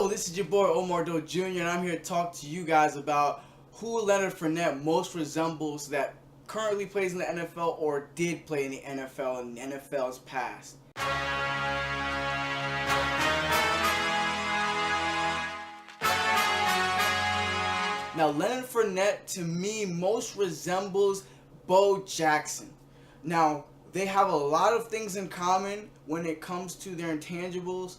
Yo, this is your boy Omar Doe Jr. and I'm here to talk to you guys about who Leonard Fournette most resembles that currently plays in the NFL or did play in the NFL in the NFL's past. Now, Leonard Fournette to me most resembles Bo Jackson. Now, they have a lot of things in common when it comes to their intangibles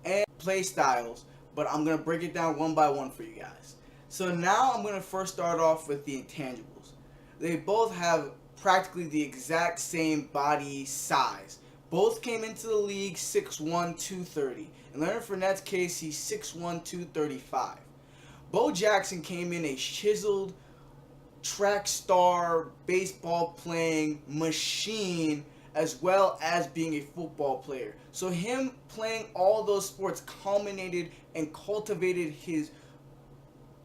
and play styles, but I'm going to break it down one by one for you guys. So now I'm going to first start off with the intangibles. They both have practically the exact same body size. Both came into the league 6'1", 230. In Leonard Fournette's case, he's 6'1", 235. Bo Jackson came in a chiseled track star, baseball playing machine, as well as being a football player. So him playing all those sports culminated and cultivated his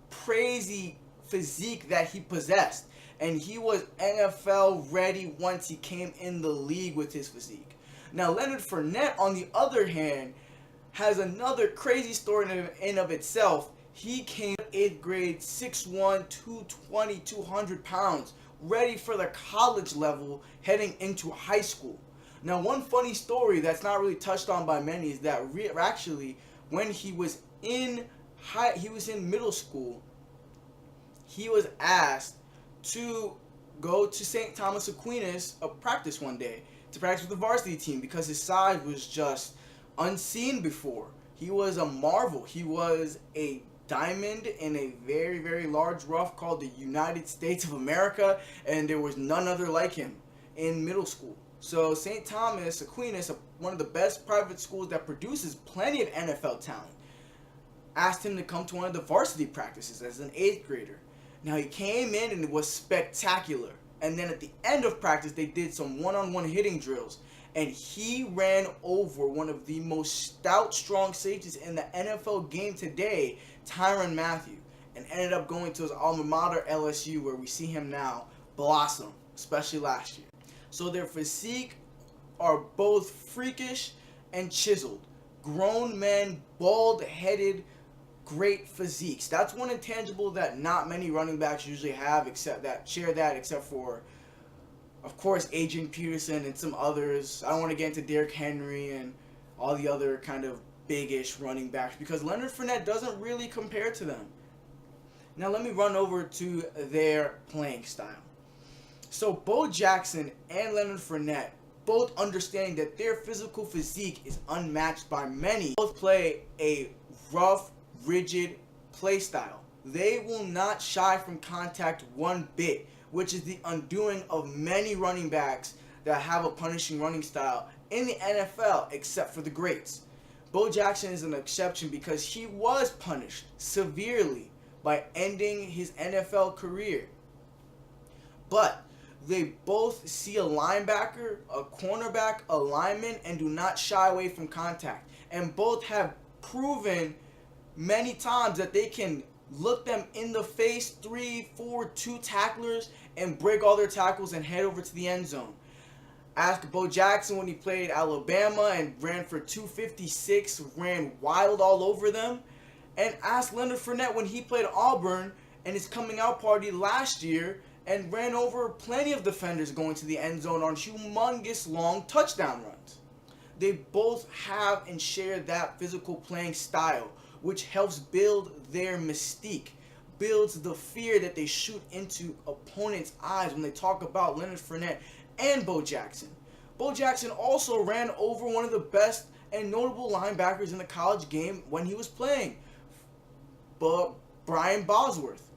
crazy physique that he possessed. And he was NFL ready once he came in the league with his physique. Now Leonard Fournette, on the other hand, has another crazy story in and of itself. He came 8th grade, 6'1", 220, 200 pounds, ready for the college level, heading into high school. Now, one funny story that's not really touched on by many is that actually, when he was in middle school, he was asked to go to St. Thomas Aquinas a practice one day to practice with the varsity team because his size was just unseen before. He was a marvel. He was a diamond in a very, very large rough called the United States of America, and there was none other like him in middle school. So St. Thomas Aquinas, one of the best private schools that produces plenty of NFL talent, asked him to come to one of the varsity practices as an 8th grader. Now he came in and it was spectacular. And then at the end of practice, they did some one-on-one hitting drills. And he ran over one of the most stout, strong safeties in the NFL game today, Tyrann Mathieu, and ended up going to his alma mater, LSU, where we see him now blossom, especially last year. So their physique are both freakish and chiseled. Grown men, bald-headed, great physiques. That's one intangible that not many running backs usually have, except for, of course, Adrian Peterson and some others. I don't want to get into Derrick Henry and all the other kind of big-ish running backs because Leonard Fournette doesn't really compare to them. Now let me run over to their playing style. So Bo Jackson and Leonard Fournette, both understanding that their physical physique is unmatched by many, both play a rough, rigid play style. They will not shy from contact one bit, which is the undoing of many running backs that have a punishing running style in the NFL, except for the greats. Bo Jackson is an exception because he was punished severely by ending his NFL career. But they both see a linebacker, a cornerback, a lineman, and do not shy away from contact. And both have proven many times that they can look them in the face, 3, 4, 2 tacklers, and break all their tackles and head over to the end zone. Ask Bo Jackson when he played Alabama and ran for 256, ran wild all over them. And ask Leonard Fournette when he played Auburn and his coming out party last year and ran over plenty of defenders going to the end zone on humongous long touchdown runs. They both have and share that physical playing style, which helps build their mystique, builds the fear that they shoot into opponents' eyes when they talk about Leonard Fournette and Bo Jackson. Bo Jackson also ran over one of the best and notable linebackers in the college game when he was playing, but Brian Bosworth,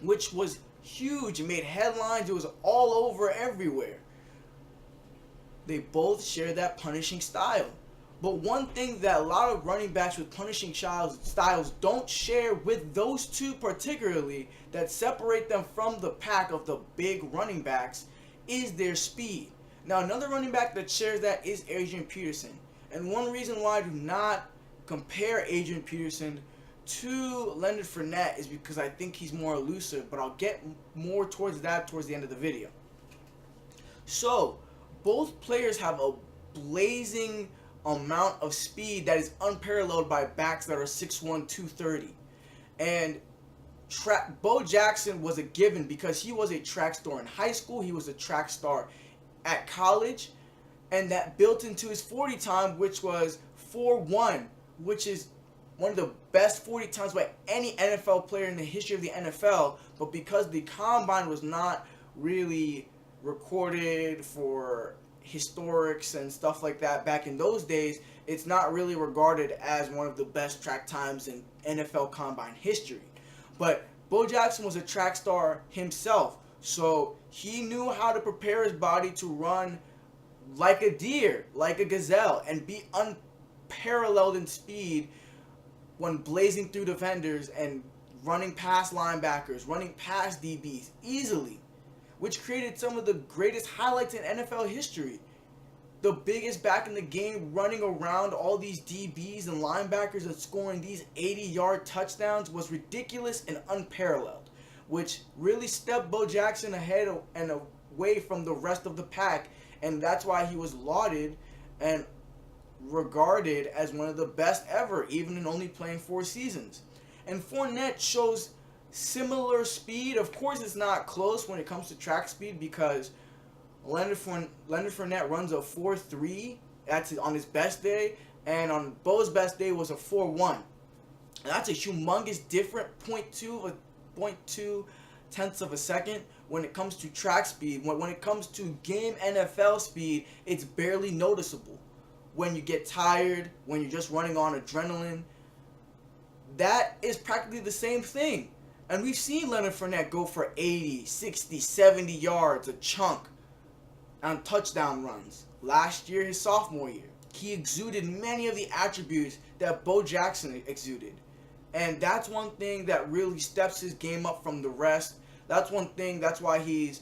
which was huge. It made headlines. It was all over everywhere. They both share that punishing style. But one thing that a lot of running backs with punishing styles don't share with those two particularly that separate them from the pack of the big running backs is their speed. Now another running back that shares that is Adrian Peterson. And one reason why I do not compare Adrian Peterson to Leonard Fournette is because I think he's more elusive, but I'll get more towards that towards the end of the video. So both players have a blazing amount of speed that is unparalleled by backs that are 6'1", 230. And Bo Jackson was a given because he was a track star in high school. He was a track star at college. And that built into his 40 time, which was 4.1, which is one of the best 40 times by any NFL player in the history of the NFL. But because the combine was not really recorded for historics and stuff like that back in those days, it's not really regarded as one of the best track times in NFL combine history. But Bo Jackson was a track star himself, so he knew how to prepare his body to run like a deer, like a gazelle, and be unparalleled in speed when blazing through defenders and running past linebackers, running past DBs easily, which created some of the greatest highlights in NFL history. The biggest back in the game running around all these DBs and linebackers and scoring these 80-yard touchdowns was ridiculous and unparalleled, which really stepped Bo Jackson ahead and away from the rest of the pack, and that's why he was lauded and regarded as one of the best ever, even in only playing 4 seasons. And Fournette shows similar speed. Of course, it's not close when it comes to track speed because Leonard Fournette runs a 4.3. That's on his best day, and on Bo's best day was a 4.1. And that's a humongous different 0.2 tenths of a second when it comes to track speed. When it comes to game NFL speed, it's barely noticeable. When you get tired, when you're just running on adrenaline, that is practically the same thing. And we've seen Leonard Fournette go for 80, 60, 70 yards, a chunk, on touchdown runs. Last year, his sophomore year, he exuded many of the attributes that Bo Jackson exuded. And that's one thing that really steps his game up from the rest. That's one thing, that's why he's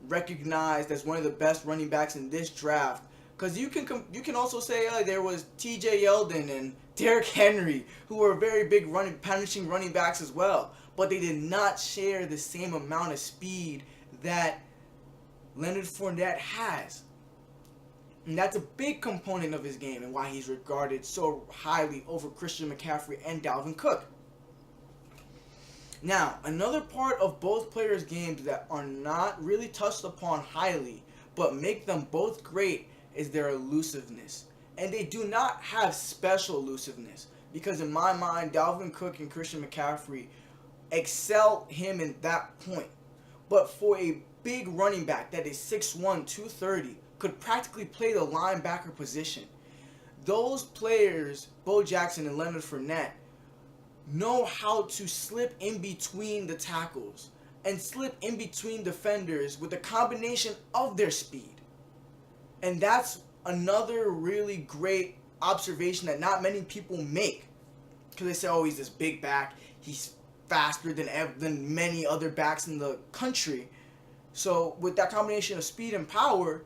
recognized as one of the best running backs in this draft. Because you can also say there was T.J. Yeldon and Derrick Henry, who were very big punishing running backs as well. But they did not share the same amount of speed that Leonard Fournette has. And that's a big component of his game and why he's regarded so highly over Christian McCaffrey and Dalvin Cook. Now, another part of both players' games that are not really touched upon highly, but make them both great, is their elusiveness. And they do not have special elusiveness, because in my mind, Dalvin Cook and Christian McCaffrey excel him in that point. But for a big running back that is 6'1", 230, could practically play the linebacker position, those players, Bo Jackson and Leonard Fournette, know how to slip in between the tackles and slip in between defenders with a combination of their speed. And that's another really great observation that not many people make. Because they say, oh, he's this big back, he's faster than many other backs in the country. So with that combination of speed and power,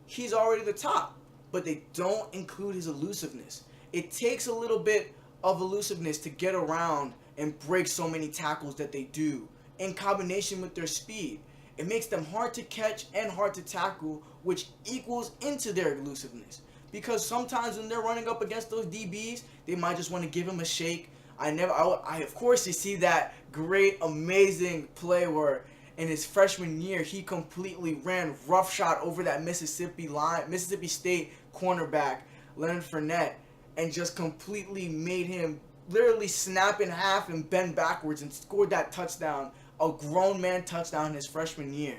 he's already the top. But they don't include his elusiveness. It takes a little bit of elusiveness to get around and break so many tackles that they do, in combination with their speed. It makes them hard to catch and hard to tackle, which equals into their elusiveness. Because sometimes when they're running up against those DBs, they might just want to give him a shake. Of course, you see that great, amazing play where in his freshman year, he completely ran roughshod over that Mississippi State cornerback, Leonard Fournette, and just completely made him literally snap in half and bend backwards and scored that touchdown, a grown man touchdown in his freshman year.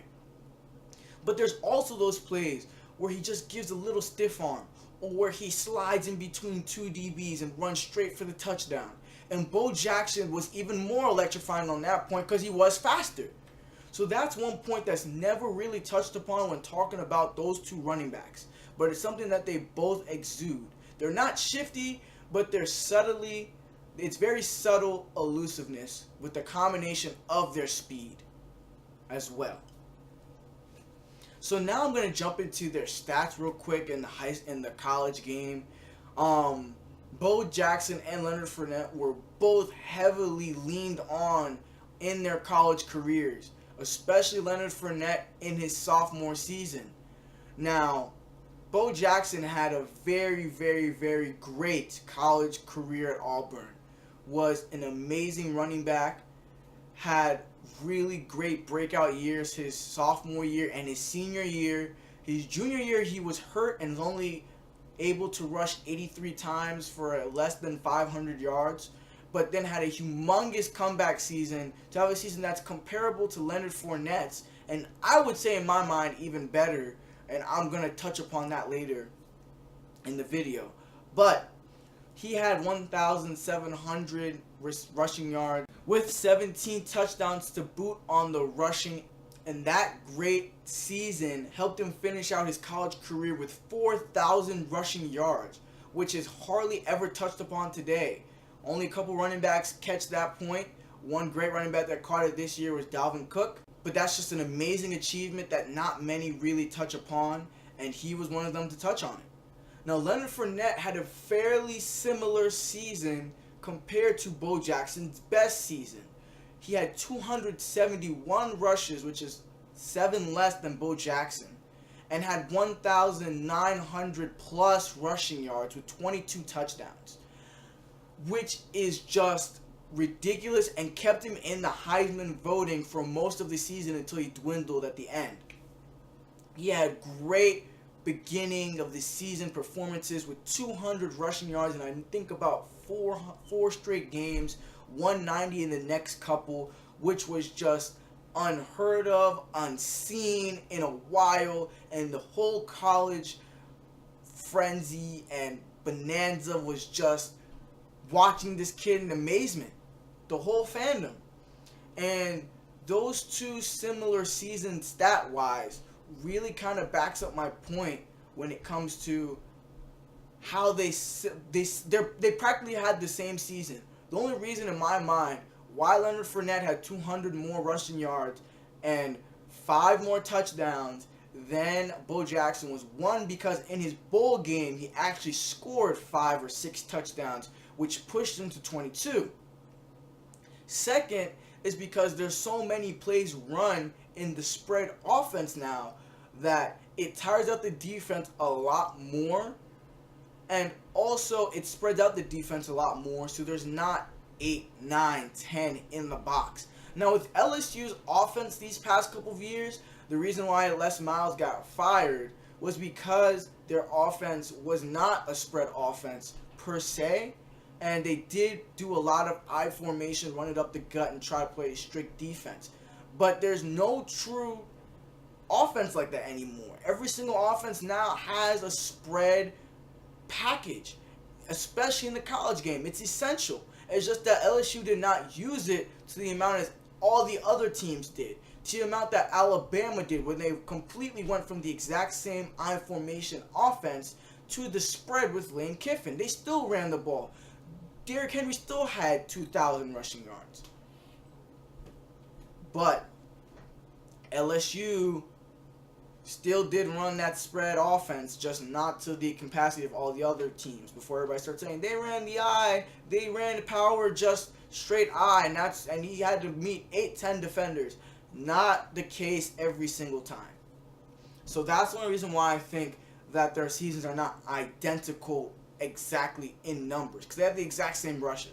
But there's also those plays where he just gives a little stiff arm, or where he slides in between 2 DBs and runs straight for the touchdown. And Bo Jackson was even more electrifying on that point because he was faster. So that's one point that's never really touched upon when talking about those 2 running backs. But it's something that they both exude. They're not shifty, but it's very subtle elusiveness with the combination of their speed as well. So now I'm going to jump into their stats real quick in the college game. Bo Jackson and Leonard Fournette were both heavily leaned on in their college careers, especially Leonard Fournette in his sophomore season. Now, Bo Jackson had a very, very, very great college career at Auburn. Was an amazing running back. Had really great breakout years his sophomore year and his senior year. His junior year, he was hurt and was only able to rush 83 times for less than 500 yards, but then had a humongous comeback season to have a season that's comparable to Leonard Fournette's, and I would say in my mind even better, and I'm going to touch upon that later in the video. But he had 1,700 rushing yards with 17 touchdowns to boot on the rushing, and that great season helped him finish out his college career with 4,000 rushing yards, which is hardly ever touched upon today. Only a couple running backs catch that point. One great running back that caught it this year was Dalvin Cook, but that's just an amazing achievement that not many really touch upon, and he was one of them to touch on it. Now, Leonard Fournette had a fairly similar season compared to Bo Jackson's best season. He had 271 rushes, which is 7 less than Bo Jackson, and had 1,900 plus rushing yards with 22 touchdowns, which is just ridiculous and kept him in the Heisman voting for most of the season until he dwindled at the end. He had great beginning of the season performances with 200 rushing yards, and I think about four straight games, 190 in the next couple, which was just unheard of, unseen in a while, and the whole college frenzy and bonanza was just watching this kid in amazement, the whole fandom. And those two similar seasons stat-wise really kind of backs up my point when it comes to how they practically had the same season. The only reason in my mind why Leonard Fournette had 200 more rushing yards and 5 more touchdowns than Bo Jackson was, one, because in his bowl game he actually scored 5 or 6 touchdowns, which pushed him to 22. Second is because there's so many plays run in the spread offense now that it tires out the defense a lot more, and also it spreads out the defense a lot more, so there's not 8, 9, 10 in the box. Now with LSU's offense these past couple of years, the reason why Les Miles got fired was because their offense was not a spread offense per se, and they did do a lot of I formation, run it up the gut, and try to play a strict defense. But there's no true offense like that anymore. Every single offense now has a spread package, especially in the college game. It's essential. It's just that LSU did not use it to the amount as all the other teams did, to the amount that Alabama did, when they completely went from the exact same I formation offense to the spread with Lane Kiffin. They still ran the ball. Derrick Henry still had 2,000 rushing yards. But LSU still did run that spread offense, just not to the capacity of all the other teams. Before everybody starts saying they ran the I, they ran the power, just straight I, and he had to meet 8, 10 defenders. Not the case every single time. So that's the only reason why I think that their seasons are not identical exactly in numbers, because they have the exact same rushes.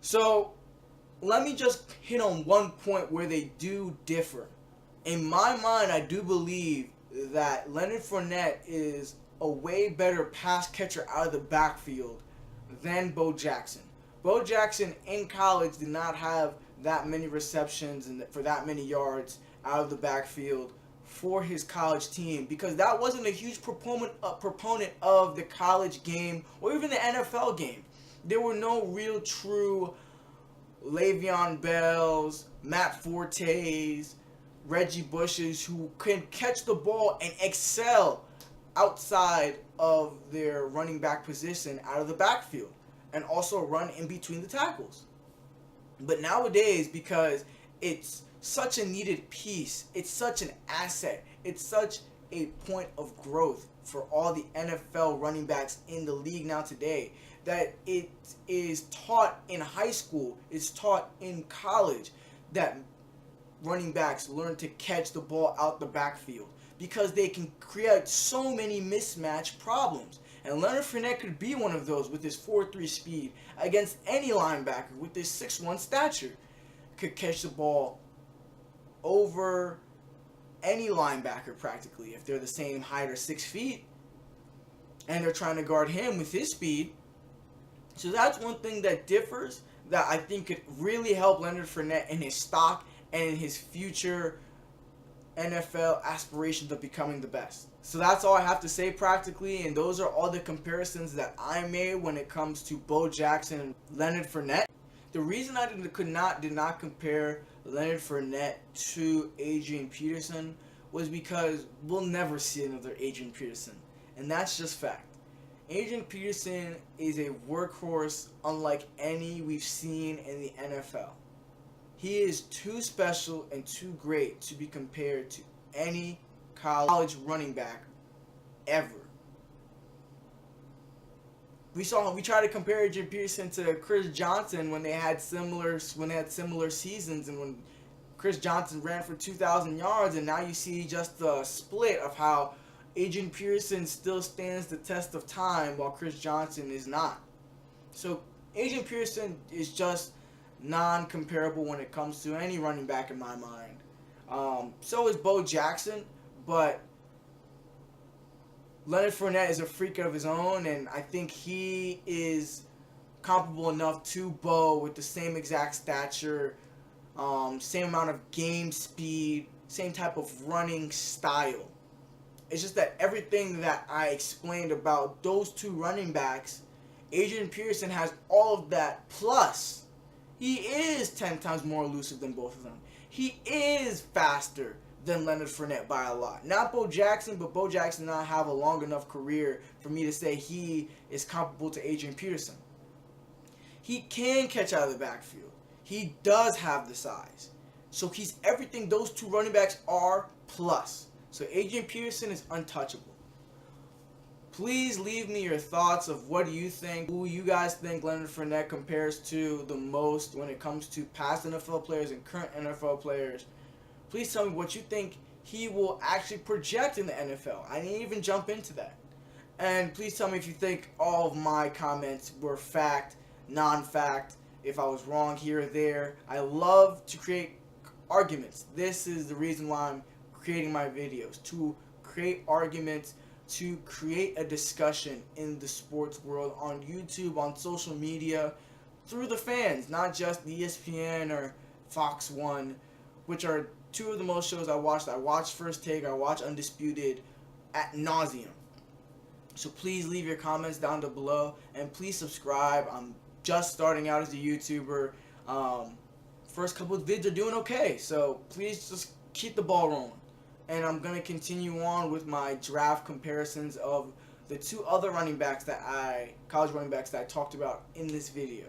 So let me just hit on one point where they do differ. In my mind, I do believe that Leonard Fournette is a way better pass catcher out of the backfield than Bo Jackson. Bo Jackson in college did not have that many receptions and for that many yards out of the backfield for his college team, because that wasn't a huge proponent of the college game or even the NFL game. There were no real true Le'Veon Bells, Matt Fortes, Reggie Bushes who can catch the ball and excel outside of their running back position out of the backfield and also run in between the tackles. But nowadays, because it's such a needed piece, it's such an asset, it's such a point of growth for all the NFL running backs in the league now today, that it is taught in high school, it's taught in college, that running backs learn to catch the ball out the backfield. because they can create so many mismatch problems. And Leonard Fournette could be one of those with his 4.3 speed against any linebacker with his 6'1 stature. Could catch the ball over any linebacker practically if they're the same height or 6 feet and they're trying to guard him with his speed. So that's one thing that differs that I think could really help Leonard Fournette in his stock and in his future NFL aspirations of becoming the best. So that's all I have to say practically, and those are all the comparisons that I made when it comes to Bo Jackson and Leonard Fournette. The reason I did not compare Leonard Fournette to Adrian Peterson was because we'll never see another Adrian Peterson, and that's just fact. Adrian Peterson is a workhorse unlike any we've seen in the NFL. He is too special and too great to be compared to any college running back ever. We tried to compare Adrian Peterson to Chris Johnson when they had similar seasons, and when Chris Johnson ran for 2,000 yards, and now you see just the split of how Adrian Peterson still stands the test of time while Chris Johnson is not. So Adrian Peterson is just non-comparable when it comes to any running back in my mind. So is Bo Jackson, but Leonard Fournette is a freak of his own, and I think he is comparable enough to Bo with the same exact stature, same amount of game speed, same type of running style. It's just that everything that I explained about those two running backs, Adrian Peterson has all of that, plus he is 10 times more elusive than both of them. He is faster than Leonard Fournette by a lot. Not Bo Jackson, but Bo Jackson did not have a long enough career for me to say he is comparable to Adrian Peterson. He can catch out of the backfield. He does have the size. So he's everything those two running backs are, plus. So Adrian Peterson is untouchable. Please leave me your thoughts of what do you think, who you guys think Leonard Fournette compares to the most when it comes to past NFL players and current NFL players. Please tell me what you think he will actually project in the NFL. I didn't even jump into that. And please tell me if you think all of my comments were fact, non-fact, if I was wrong here or there. I love to create arguments. This is the reason why I'm creating my videos, to create arguments, to create a discussion in the sports world on YouTube, on social media, through the fans, not just ESPN or Fox 1, which are two of the most shows I watched. I watched First Take, I watched Undisputed ad nauseum. So please leave your comments down below, and please subscribe. I'm just starting out as a YouTuber. First couple of vids are doing okay, so please just keep the ball rolling. And I'm going to continue on with my draft comparisons of the two other college running backs that I talked about in this video.